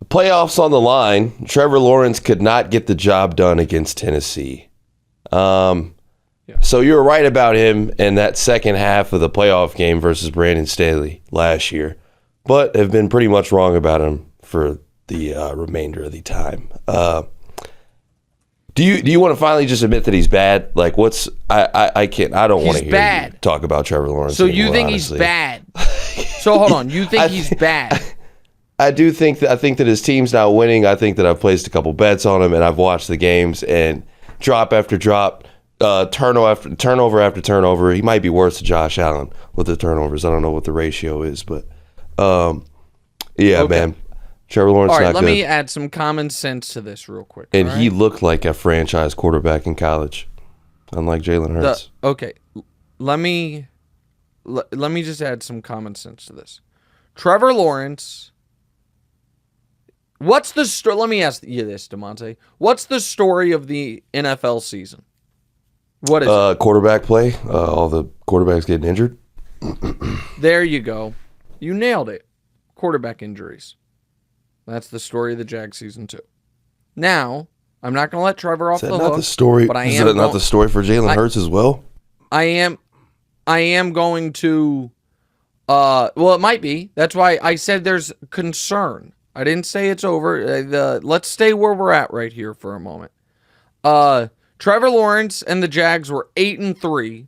playoffs on the line. Trevor Lawrence could not get the job done against Tennessee. So you were right about him in that second half of the playoff game versus Brandon Staley last year, but have been pretty much wrong about him for the remainder of the time. Do you want to finally just admit that he's bad? Like, I don't want to hear you talk about Trevor Lawrence. So anymore, you think honestly. he's bad? So hold on, you think he's bad? I do think that his team's not winning. I think that I've placed a couple bets on him, and I've watched the games, and drop after drop, turnover after turnover. He might be worse than Josh Allen with the turnovers. I don't know what the ratio is, but man. Trevor Lawrence all right, not let good. me add some common sense to this real quick. And right? he looked like a franchise quarterback in college, unlike Jalen Hurts. Let me just add some common sense to this. Trevor Lawrence, what's the story? Let me ask you this, DeMonte. What's the story of the NFL season? What is it? Quarterback play. All the quarterbacks getting injured. There you go. You nailed it. Quarterback injuries. That's the story of the Jags season 2. Now, I'm not going to let Trevor off the hook. Not the story? But Is that not the story for Jalen Hurts as well? I am going to. Well, it might be. That's why I said there's concern. I didn't say it's over. Let's stay where we're at right here for a moment. Trevor Lawrence and the Jags were 8-3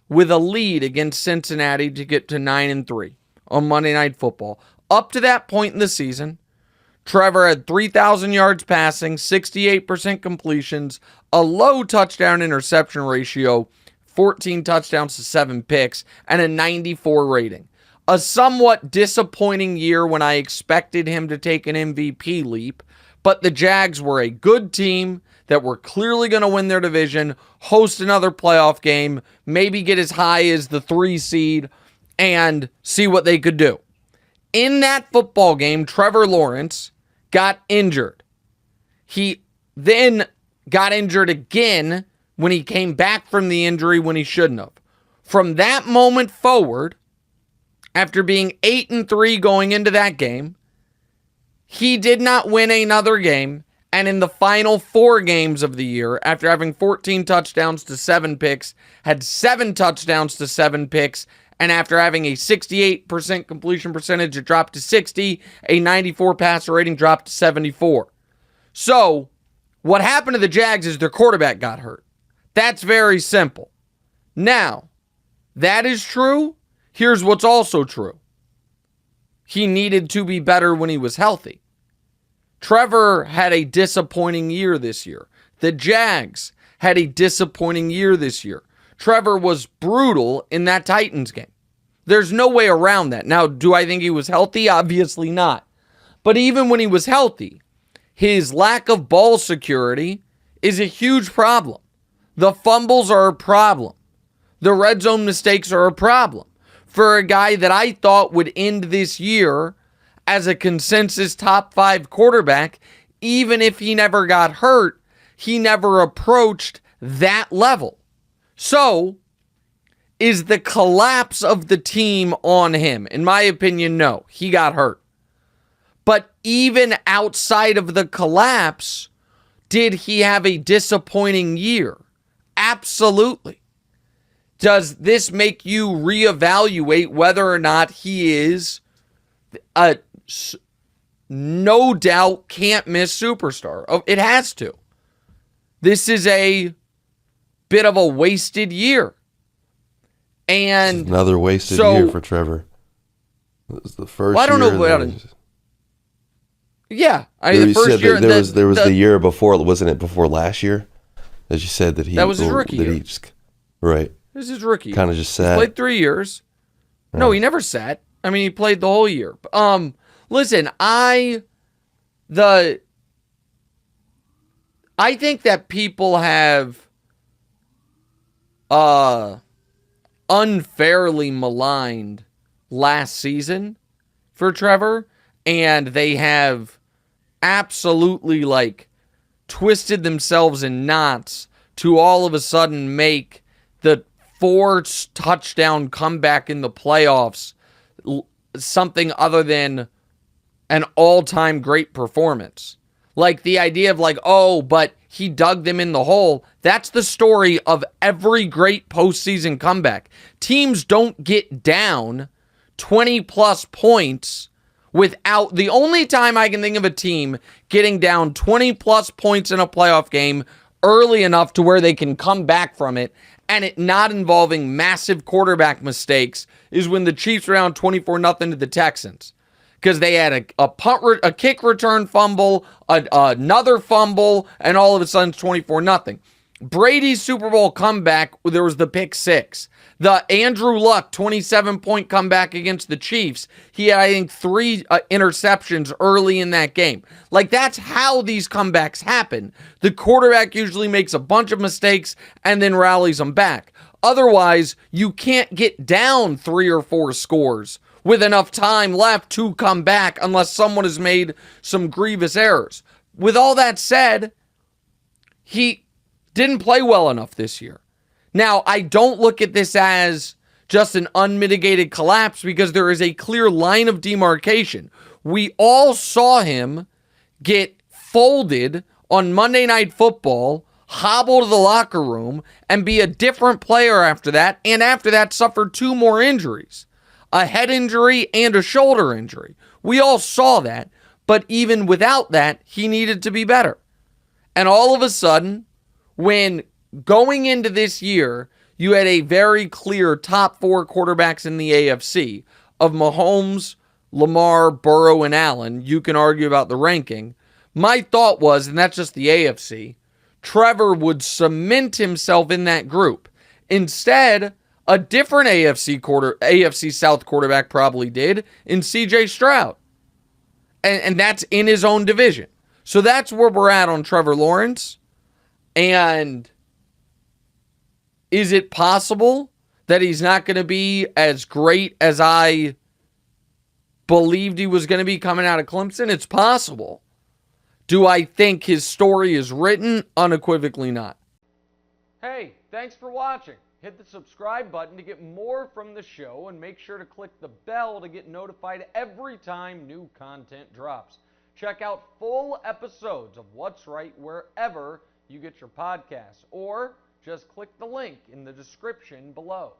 with a lead against Cincinnati to get to 9-3 on Monday Night Football. Up to that point in the season, Trevor had 3,000 yards passing, 68% completions, a low touchdown interception ratio, 14 touchdowns to 7 picks, and a 94 rating. A somewhat disappointing year when I expected him to take an MVP leap, but the Jags were a good team that were clearly going to win their division, host another playoff game, maybe get as high as the 3 seed, and see what they could do. In that football game, Trevor Lawrence got injured. He then got injured again when he came back from the injury when he shouldn't have. From that moment forward, after being 8-3 going into that game, he did not win another game. And in the final 4 games of the year, after having 14 touchdowns to 7 picks, had 7 touchdowns to 7 picks, and after having a 68% completion percentage, it dropped to 60, a 94 passer rating dropped to 74. So, what happened to the Jags is their quarterback got hurt. That's very simple. Now, that is true. Here's what's also true. He needed to be better when he was healthy. Trevor had a disappointing year this year. The Jags had a disappointing year this year. Trevor was brutal in that Titans game. There's no way around that. Now, do I think he was healthy? Obviously not. But even when he was healthy, his lack of ball security is a huge problem. The fumbles are a problem. The red zone mistakes are a problem. For a guy that I thought would end this year as a consensus top 5 quarterback, even if he never got hurt, he never approached that level. So, is the collapse of the team on him? In my opinion, no. He got hurt. But even outside of the collapse, did he have a disappointing year? Absolutely. Does this make you reevaluate whether or not he is a no doubt can't miss superstar? It has to. This is a bit of a wasted year. And another wasted year for Trevor. It was the first year. I don't know about it. Yeah. The first year. There was the year before, wasn't it before last year? As you said that that was his rookie year. Right. This is his rookie. Kind of just sat. He played 3 years. Right. No, he never sat. I mean, he played the whole year. Listen, I think that people have unfairly maligned last season for Trevor, and they have absolutely twisted themselves in knots to all of a sudden make the 4 touchdown comeback in the playoffs something other than an all-time great performance. Like the idea of like, oh, but he dug them in the hole. That's the story of every great postseason comeback. Teams don't get down 20 plus points without, the only time I can think of a team getting down 20 plus points in a playoff game early enough to where they can come back from it and it not involving massive quarterback mistakes is when the Chiefs were down 24-0 to the Texans. Because they had a kick return fumble, another fumble, and all of a sudden it's 24-0. Brady's Super Bowl comeback, there was the pick six. The Andrew Luck 27-point comeback against the Chiefs, he had, I think, 3 interceptions early in that game. Like, that's how these comebacks happen. The quarterback usually makes a bunch of mistakes and then rallies them back. Otherwise, you can't get down 3 or 4 scores with enough time left to come back unless someone has made some grievous errors. With all that said, he didn't play well enough this year. Now, I don't look at this as just an unmitigated collapse because there is a clear line of demarcation. We all saw him get folded on Monday Night Football, hobble to the locker room, and be a different player after that, and after that suffered 2 more injuries. A head injury and a shoulder injury. We all saw that, but even without that, he needed to be better. And all of a sudden, when going into this year, you had a very clear top 4 quarterbacks in the AFC of Mahomes, Lamar, Burrow, and Allen. You can argue about the ranking. My thought was, and that's just the AFC, Trevor would cement himself in that group. Instead, a different AFC South quarterback probably did in CJ Stroud. And that's in his own division. So that's where we're at on Trevor Lawrence. And is it possible that he's not going to be as great as I believed he was going to be coming out of Clemson? It's possible. Do I think his story is written? Unequivocally not. Hey, thanks for watching. Hit the subscribe button to get more from the show and make sure to click the bell to get notified every time new content drops. Check out full episodes of What's Right wherever you get your podcasts, or just click the link in the description below.